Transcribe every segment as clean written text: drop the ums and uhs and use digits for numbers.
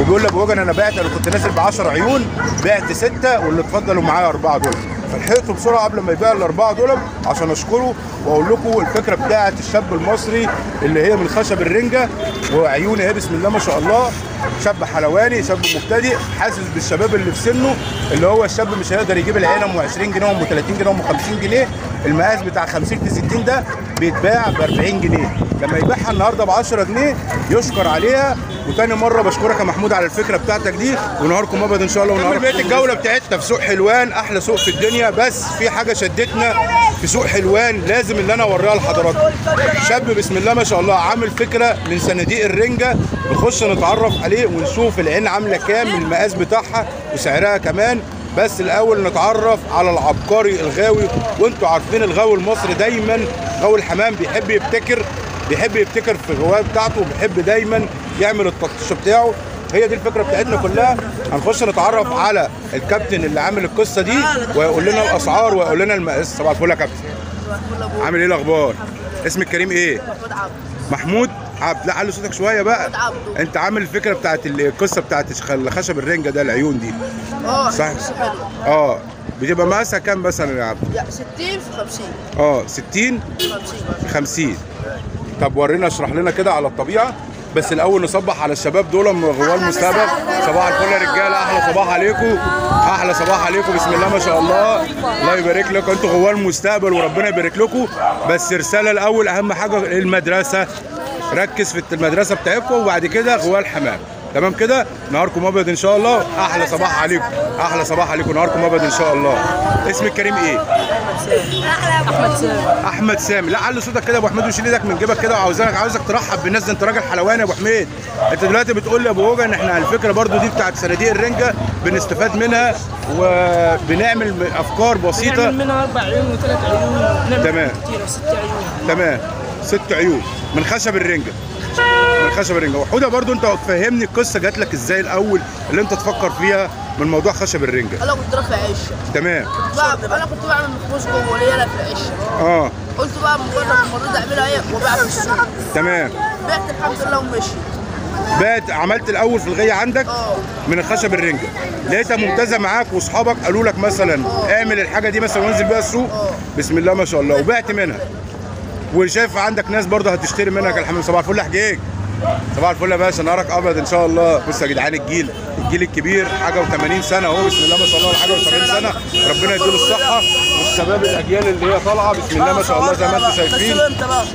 وبيقول لي ابو وجن انا بعت، انا كنت نازل ب 10 عيون بعت 6 واللي اتفضلوا معايا 4 دول. فلحقته بسرعه قبل ما يبيع ال4 دول عشان اشكره واقول لكم الفكره بتاعه الشاب المصري اللي هي من خشب الرنجه وعيونه اهي بسم الله ما شاء الله. شاب حلواني، شاب مبتدئ، حاسس بالشباب اللي في سنه، اللي هو الشاب مش هيقدر يجيب العين ام 20 جنيه وام 30 جنيه وام 50 جنيه. المقاس بتاع 50 في 60 ده بيتباع ب 40 جنيه، لما يبيعها النهارده ب 10 جنيه يشكر عليها. وتاني مره بشكرك يا محمود على الفكره بتاعتك دي، ونهاركم ابدا ان شاء الله. ونهار بقيه الجوله بتاعتنا في سوق حلوان، احلى سوق في الدنيا. بس في حاجه شدتنا في سوق حلوان لازم اللي انا اوريها لحضراتكم. شاب بسم الله ما شاء الله عامل فكره من صناديق الرنجه، نخش نتعرف عليه ونشوف العين عامله كام، المقاس بتاعها وسعرها كمان. بس الاول نتعرف على العبقري الغاوي. وانتوا عارفين الغاوي المصري دايما غاوي الحمام بيحب يبتكر في الغوايه بتاعته، وبيحب دايما يعمل التطشيش بتاعه. هي دي الفكره بتاعتنا كلها. هنخش نتعرف على الكابتن اللي عامل القصه دي ويقول لنا الاسعار ويقول لنا المقاس. صباح الفل يا كابتن. عامل ايه الاخبار؟ اسمك كريم ايه؟ محمود عبد. لا علي صوتك شويه بقى. انت عامل الفكره بتاعت القصه بتاعت خشب الرنجه ده، العيون دي صح؟ بتبقى مقاسها كام مثلا يا عبد؟ 60 في 50. 60 في 50. طب ورينا اشرح لنا كده على الطبيعه. بس الاول نصبح على الشباب دول من غوال المستقبل. صباح الفل يا رجاله، احلى صباح عليكم، احلى صباح عليكم بسم الله ما شاء الله. الله يبارك لكم، انتوا غوال المستقبل وربنا يبارك لكم. بس رساله الاول، اهم حاجه المدرسه، ركز في المدرسه بتاعتكم وبعد كده غوال حمام. تمام كده؟ نهاركم ابيض ان شاء الله. احلى صباح عليكم، احلى صباح عليكم، نهاركم ابيض ان شاء الله. اسمك كريم ايه؟ احمد سامي. احمد سامي. لا علي صوتك كده يا ابو حميد وشيل ايدك من جيبك كده، وعاوزك ترحب بالناس. انت راجل حلواني يا ابو حميد. انت دلوقتي بتقول لي يا ابو وجن احنا الفكره برضو دي بتاعت صناديق الرنجه بنستفاد منها وبنعمل افكار بسيطه. بنعمل منها 4 عيون و3 عيون. تمام. كتير 6 عيون. تمام 6 عيون من خشب الرنجه. من خشب الرنجه. وحوده برضو انت فهمني القصه جات لك ازاي الاول اللي انت تفكر فيها من موضوع خشب الرنجه. انا كنت رافع عشه. تمام. انا كنت بعمل مخبوز جوه وليله في العشه. قلت بقى مجرد المره دي اعملها ايه وابيعها في السوق. تمام. بعت الحمد لله ومشي. عملت الاول في الغيه عندك من الخشب الرنجه، لقيتها ممتازه معاك واصحابك قالوا لك مثلا اعمل الحاجه دي مثلا وانزل بيها السوق. بسم الله ما شاء الله وبعت منها. وشايف عندك ناس برضه هتشتري منك الحمام. صباح الفل يا حجيج. صباح الفل يا باشا، نهارك ابيض ان شاء الله. بصوا يا جدعان الجيل الكبير حاجه و80 سنه اهو بسم الله ما شاء الله، حاجه و70 سنه ربنا يديله الصحه. والشباب الاجيال اللي هي طالعه بسم الله ما شاء الله زي ما انتم شايفين.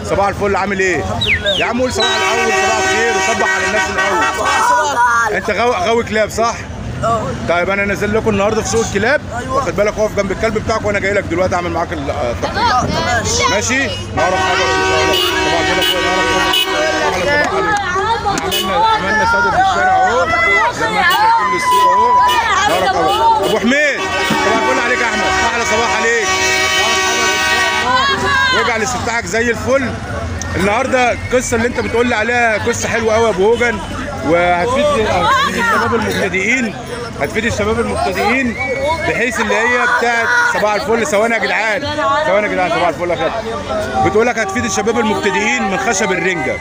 صباح الفل عامل ايه؟ يا عم قول صباح الاول، صباح الخير وصبح على الناس الاول. انت غاوي كلاب صح؟ طيب انا نازل لكم النهارده في سوق الكلاب. واخد بالك واقف جنب الكلب بتاعك وانا جاي لك دلوقتي اعمل معاك التقرير. ماشي؟ نهارك ابيض ان شاء الله. صباح الفل يا نهارك ابيض. عملنا صدر في الشارع اهو زي ما انتم شايفين الصوره اهو. نهارك ابيض. ابو حميد صباح الفل عليك يا احمد، احلى صباح عليك. وارجع لاستفتاحك زي الفل. النهارده القصه اللي انت بتقول لي عليها قصه حلوه قوي يا ابو وجن، وهتفيد الشباب المبتدئين، هتفيد الشباب المبتدئين بحيث اللي هي بتاعت صباح الفل. ثواني يا جدعان، ثواني يا جدعان. صباح الفل يا خالد. بتقول لك هتفيد الشباب المبتدئين من خشب الرنجه.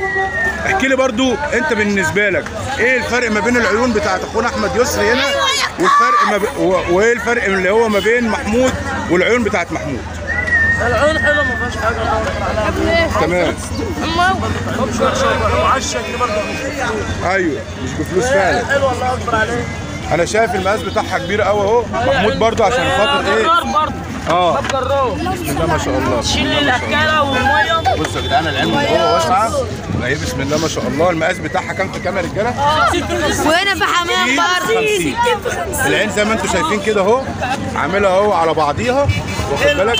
احكي لي برضو انت بالنسبه لك ايه الفرق ما بين العيون بتاعت اخونا احمد يسري هنا وايه الفرق اللي هو ما بين محمود والعيون بتاعت محمود؟ العيون حلوه ما فيهاش حاجه. تمام. مش وحشه وعشه دي برضه. ايوه مش بفلوس فعلا. حلوه الله اكبر عليك. انا شايف المقاس بتاعها كبير قوي اهو. محمود برضو عشان خاطر ايه؟ بسم الله ما شاء الله. شيل الاكاله والميه. بصوا يا جدعان العين من جوه واسعه اهي بسم الله ما شاء الله. المقاس بتاعها كام في كام يا رجاله؟ وهنا في حمام برضه 50. العين زي ما انتم شايفين كده اهو عاملها اهو على بعضيها. واخد بالك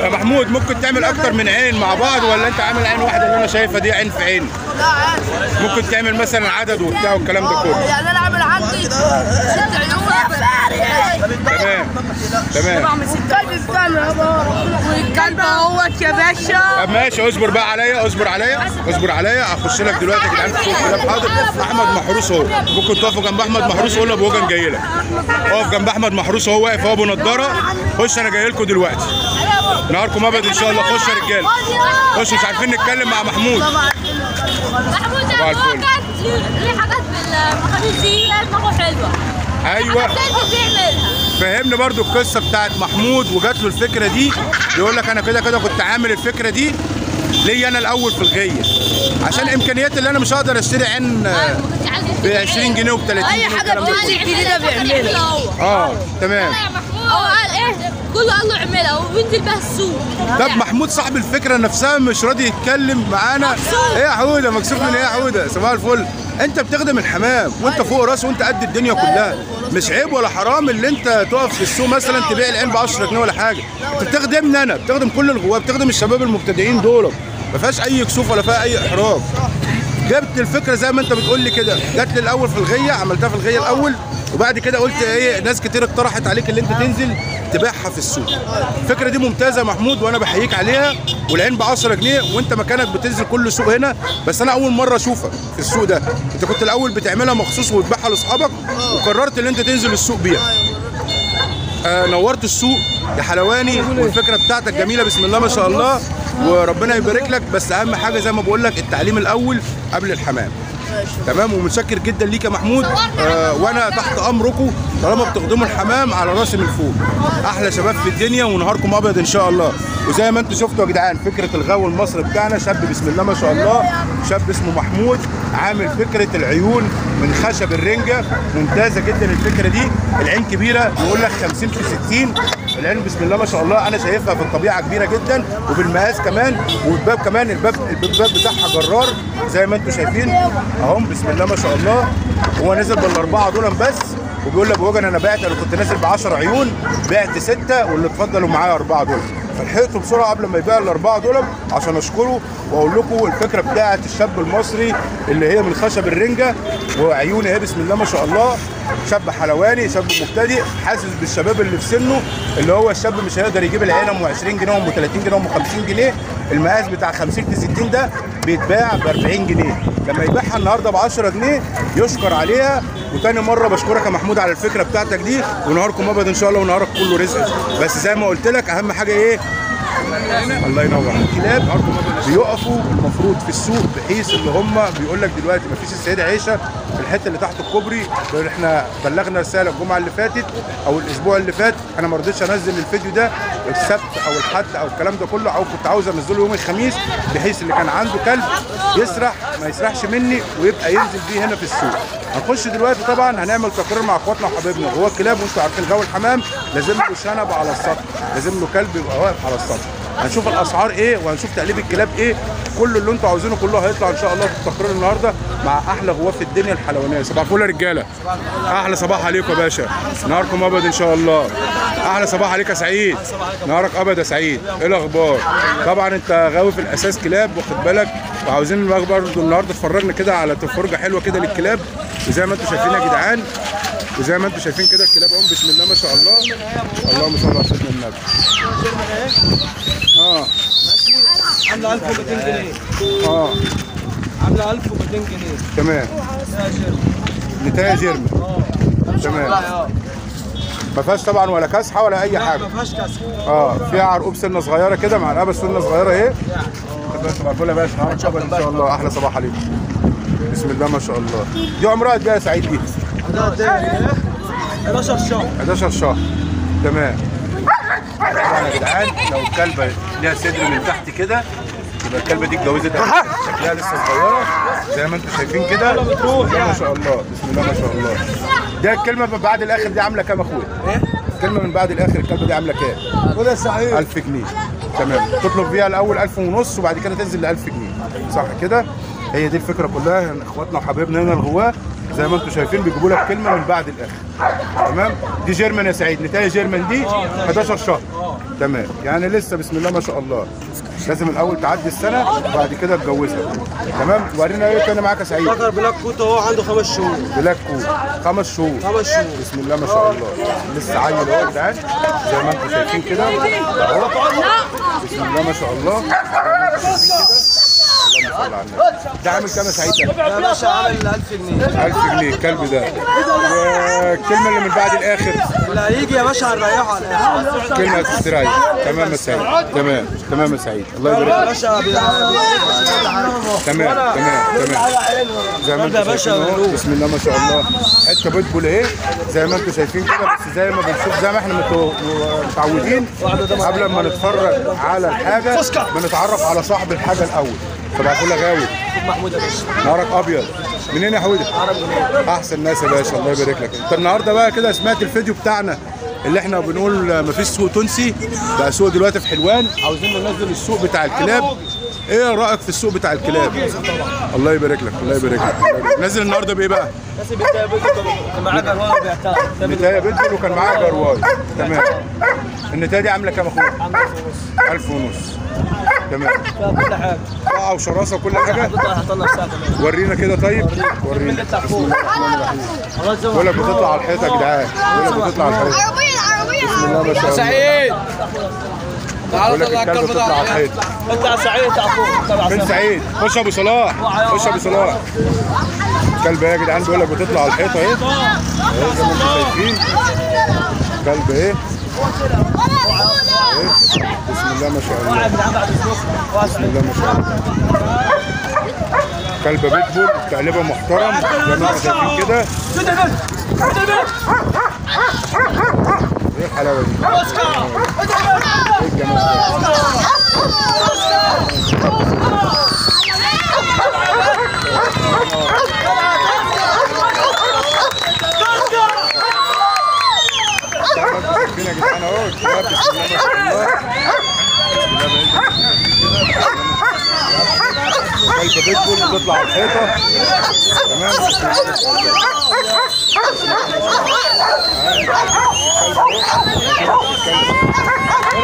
يا محمود ممكن تعمل اكتر من عين مع بعض ولا انت عامل عين واحده اللي انا شايفها دي عين في عين؟ لا عادي. ممكن تعمل مثلا عدد وبتاع والكلام ده كله. يعني انا عامل عندي 6 عيون. تمام. الكلب بتاعنا والكلب اهوت يا باشا. طب ماشي اصبر بقى عليا، اصبر عليا اخش لك دلوقتي يا جدعان في سوق الكلاب. حاضر. احمد محروس اهو، ممكن تقفوا جنب احمد محروس ولا ابو وجن جاي لك؟ اقف جنب احمد محروس اهو واقف اهو ابو نضاره. خش انا جاي لكم دلوقتي. نهاركم ابيض ان شاء الله. خش يا رجاله خش. مش عارفين نتكلم مع محمود. محمود ليه حاجات في المخابز دي هي دماغه حلوه. ايوه بيعملها. فهمني برضو القصه بتاعت محمود وجات له الفكره دي، يقول لك انا كده كنت عامل الفكره دي ليا انا الاول في الغيه، عشان امكانياتي اللي انا مش هقدر اشتري عين ب 20 جنيه وب 30 جنيه. اي حاجه بتنزل جديده بيعملها. تمام. هو قال ايه؟ كله قال له اعملها وبينزل بيها السوق. طب محمود صاحب الفكره نفسها مش راضي يتكلم معانا. ايه يا حوده مكسوف من ايه يا حوده؟ صباح الفل. انت بتخدم الحمام وانت فوق راسه وانت قد الدنيا كلها، مش عيب ولا حرام اللي انت تقف في السوق مثلا تبيع العين ب 10 جنيه ولا حاجه. انت بتخدمني انا، بتخدم كل الغواه، بتخدم الشباب المبتدئين دول، ما فيهاش اي كسوف ولا فيها اي احراج. جبت الفكره زي ما انت بتقول لي كده، جات لي الاول في الغيه، عملتها في الغيه الاول، وبعد كده قلت ايه، ناس كتير اقترحت عليك اللي انت تنزل تبيعها في السوق. الفكره دي ممتازه يا محمود وانا بحييك عليها، والعين ب 10 جنيه وانت مكانك بتنزل كل سوق هنا، بس انا اول مره اشوفك في السوق ده. انت كنت الاول بتعملها مخصوص وتبيعها لاصحابك، وقررت ان انت تنزل السوق بيها. نورت السوق يا حلواني، والفكره بتاعتك جميله بسم الله ما شاء الله، وربنا يبارك لك. بس اهم حاجه زي ما بقول لك التعليم الاول قبل الحمام. تمام، ومتشكر جدا ليك يا محمود. وانا تحت امركم طالما بتخدموا الحمام، على راسي من فوق. احلى شباب في الدنيا ونهاركم ابيض ان شاء الله. وزي ما انتم شفتوا يا جدعان، فكره الغو المصري بتاعنا، شاب بسم الله ما شاء الله، شاب اسمه محمود عامل فكره العيون من خشب الرنجه، ممتازه جدا الفكره دي. العين كبيره، يقول لك 50 في 60. العين بسم الله ما شاء الله انا شايفها في الطبيعه كبيره جدا، وبالمقاس كمان، والباب كمان الباب بتاعها جرار زي ما انتم شايفين اهم بسم الله ما شاء الله. هو نزل بالاربعه دول بس، وبيقول لك بوجن انا بعت، انا كنت نازل ب 10 عيون بعت 6 واللي اتفضلوا معايا 4 دول. فلحقته بسرعه قبل ما يبيع الاربعه دول عشان اشكره واقول لكم الفكره بتاعت الشاب المصري اللي هي من خشب الرنجه، وعيونه اهي بسم الله ما شاء الله. شاب حلواني، شاب مبتدئ، حاسس بالشباب اللي في سنه، اللي هو الشاب مش هيقدر يجيب العين ام 20 جنيه وام 30 جنيه وام 50 جنيه. المقاس بتاع 50 في 60 ده بيتباع ب 40 جنيه، لما يبيعها النهارده ب 10 جنيه يشكر عليها. وتاني مره بشكرك يا محمود على الفكره بتاعتك دي، ونهاركم ابيض ان شاء الله، ونهارك كله رزق. بس زي ما قلت لك اهم حاجه ايه؟ الله ينور. الكلاب بيقفوا المفروض في السوق، بحيث ان هم بيقول لك دلوقتي ما فيش السيده عيشه في الحته اللي تحت الكوبري. احنا بلغنا رساله الجمعه اللي فاتت او الاسبوع اللي فات، انا ما رضيتش انزل الفيديو ده السبت او الحد او الكلام ده كله، او كنت عاوز انزله يوم الخميس، بحيث اللي كان عنده كلب يسرح ما يسرحش مني ويبقى ينزل بيه هنا في السوق. هنخش دلوقتي طبعا هنعمل تقرير مع اخواتنا وحبايبنا جوه الكلاب، وانتوا عارفين جو الحمام لازم له شنب على السطح، لازم له كلب يبقى واقف على السطح. هنشوف الاسعار ايه وهنشوف تقليب الكلاب ايه، كل اللي انتوا عاوزينه كله هيطلع ان شاء الله في التقرير النهارده مع احلى غواف في الدنيا الحلوانيه. صباح الفل يا رجاله، احلى صباح عليكم يا باشا، نهاركم ابيض ان شاء الله. احلى صباح عليك يا سعيد، نهارك ابيض يا سعيد. ايه الاخبار؟ طبعا انت غاوي في الاساس كلاب واخد بالك، وعاوزين برضه النهارده تفرجنا كده على فرجه حلوه كده للكلاب. وزي ما انتم شايفين يا جدعان، وزي ما انتم شايفين كده الكلاب اهم بسم الله ما شاء الله. اللهم صل على سيدنا النبي. عامله 1200 جنيه. عامله 1200 جنيه. تمام. نتاية جيرمن. تمام. ما فيهاش طبعا ولا كاسحه ولا اي حاجه. ما فيهاش كاسحه. فيها عرقوب سنه صغيره كده، مع رقبه سنه صغيره اهي. صباح الفل يا باشا، ان شاء الله. احلى صباح عليكم. بسم الله ما شاء الله. دي عمرها قد ايه يا سعيد دي؟ 11 شهر. 11 شهر. تمام. طبعا يا جدعان لو الكلبه ليها صدر من تحت كده يبقى الكلبه دي اتجوزت، شكلها لسه صغيره زي ما انتم شايفين كده. بسم الله ما شاء الله، بسم الله ما شاء الله. ده الكلمه من بعد الاخر دي عامله كام يا اخويا؟ الكلمه من بعد الاخر الكلبه دي عامله كام؟ خد يا سعيد 1000 جنيه. تمام. تطلب فيها الاول 1000 ونص وبعد كده تنزل ل 1000 جنيه، صح كده؟ هي دي الفكره كلها. اخواتنا وحبايبنا هنا الغواه زي ما انتم شايفين بيجيبوا لك كلمه من بعد الاخر. تمام. دي جيرمان يا سعيد، نتاية جيرمان دي 11 شهر. تمام، يعني لسه بسم الله ما شاء الله. لازم الاول تعدي السنه وبعد كده تجوزها. تمام. ورينا ايه تاني معاك يا سعيد؟ ذكر بلاك كوت اهو، عنده 5 شهور. بلاك كوت 5 شهور. 5 شهور. بسم الله ما شاء الله. لسه عيل اهو يا جدعان زي ما انتم شايفين كده اهو. بسم الله ما شاء الله. اللهم صل على النبي. ده عامل كام يا سعيد؟ ده يا باشا عامل 1000 جنيه. 1000 جنيه الكلب ده. الكلمه اللي من بعد الاخر اللي هيجي يا باشا هنريحه على كلمه تستريح. تمام يا سعيد. تمام يا سعيد. الله يبارك يا لك. باشا تمام. زي ما انتم شايفين اهو، بسم الله ما شاء الله، حته بيتبول اهي زي ما انتم شايفين كده. بس زي ما بنشوف، زي ما احنا متعودين قبل ما نتفرج على الحاجه بنتعرف على صاحب الحاجه الاول. صباح الفل يا غاوي. محمود يا باشا. نهارك ابيض. منين يا حوده؟ احسن ناس يا باشا، الله يبارك لك. انت النهارده بقى كده سمعت الفيديو بتاعنا اللي احنا بنقول مفيش سوق تونسي، بقى سوق دلوقتي في حلوان، عاوزين ننزل السوق بتاع الكلاب. ايه رايك في السوق بتاع الكلاب؟ الله يبارك لك. نزل النهارده بايه بقى؟ ناس بنتايه بيتبول كان معاه جرواي وبيعتها. نتايه بيتبول وكان معاه جرواي. تمام. النتايه دي عامله كام يا اخويا؟ 1000 ونص. 1000 ونص. تمام. فيها كل حاجه. طاعه وشراسه وكل حاجه. هطلع ساعه كمان. ورينا كده طيب. ورينا. بسم الله الرحمن الرحيم. بقول لك بتطلع على الحيطه يا جدعان. بقول لك بتطلع على الحيطه. بسم الله ما شاء الله. سعيد بقول لك الكلب بتطلع على الحيطه. انت سعيد تعفو. فين سعيد؟ خش يا ابو صلاح. الكلب ايه يا جدعان؟ بيقول لك بتطلع على الحيطه اهي. اهي زي ما انتم شايفين. كلب ايه؟ بسم الله ما شاء الله. بسم الله ما شاء الله. كلب بيتبول تقلبه محترم زي ما انتم شايفين كده. ايه الحلاوه دي؟ ايه الجمال ده؟ شايفين يا جدعان اهو الكلاب. بسم الله ما شاء الله. كلب بيتبول بتطلع على الحيطه. تمام. بسم الله ما شاء الله.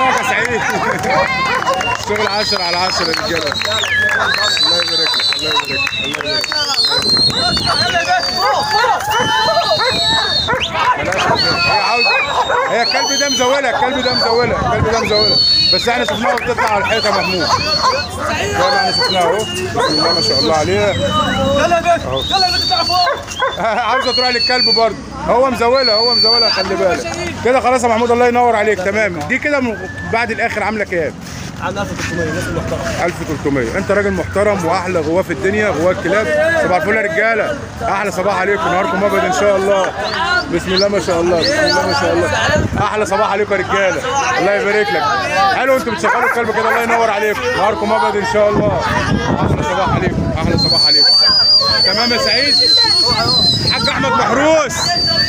يا سعيد. شغل 10 على 10 يا رجاله. الله يبارك لك. هي الكلب ده مزوله. بس احنا شفناها بتطلع على الحيطه محمود. زي ما احنا شفناها اهو. بسم الله ما شاء الله عليها. يلا يا باشا تطلع فوق. عاوزه تروح للكلب برضه. هو مزولها خلي بالك. كده خلاص يا محمود، الله ينور عليك. تمام. دي كده بعد الاخر عامله كام؟ عامله 1300. الناس المحترمه 1300. انت راجل محترم واحلى غواه في الدنيا، غواه الكلاب. صباح الفل يا رجاله. احلى صباح عليكم، نهاركم ابيض ان شاء الله. بسم الله ما شاء الله. احلى صباح عليكم يا رجاله. الله يبارك لك. حلو انتوا بتشغلوا الكلب كده، الله ينور عليكم. نهاركم ابيض ان شاء الله. احلى صباح عليكم. تمام يا سعيد. الحاج احمد محروس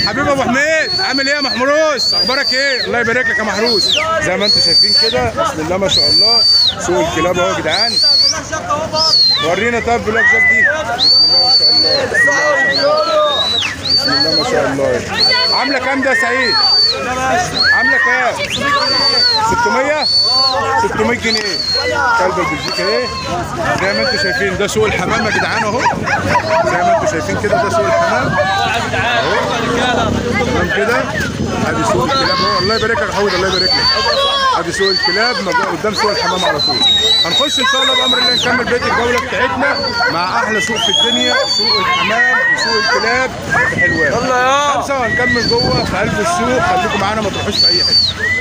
حبيب ابو حميد، عامل ايه يا محروس؟ اخبارك ايه؟ الله يبارك لك يا محروس. زي ما انتم شايفين كده، بسم الله ما شاء الله، سوق الكلاب اهو يا جدعان. ورينا طيب بلاك جاك دي. بسم الله ما شاء الله. عامله كام ده يا سعيد؟ عامله كام؟ 600 جنيه. كلب البلجيكي ايه؟ زي ما انتم شايفين ده سوق الحمام يا جدعان اهو. زي ما انتم شايفين كده ده سوق الحمام تمام كده. ادي سوق الكلاب اهو. الله يبارك لك يا حود، الله يبارك لك. ادي سوق الكلاب قدام سوق الحمام على طول. هنخش ان شاء الله بامر الله نكمل بقيه الجوله بتاعتنا مع احلى سوق في الدنيا، سوق الحمام وسوق الكلاب في حلوان. 5 وهنكمل جوه في قلب السوق. خليكم معانا ما تروحوش في اي حته.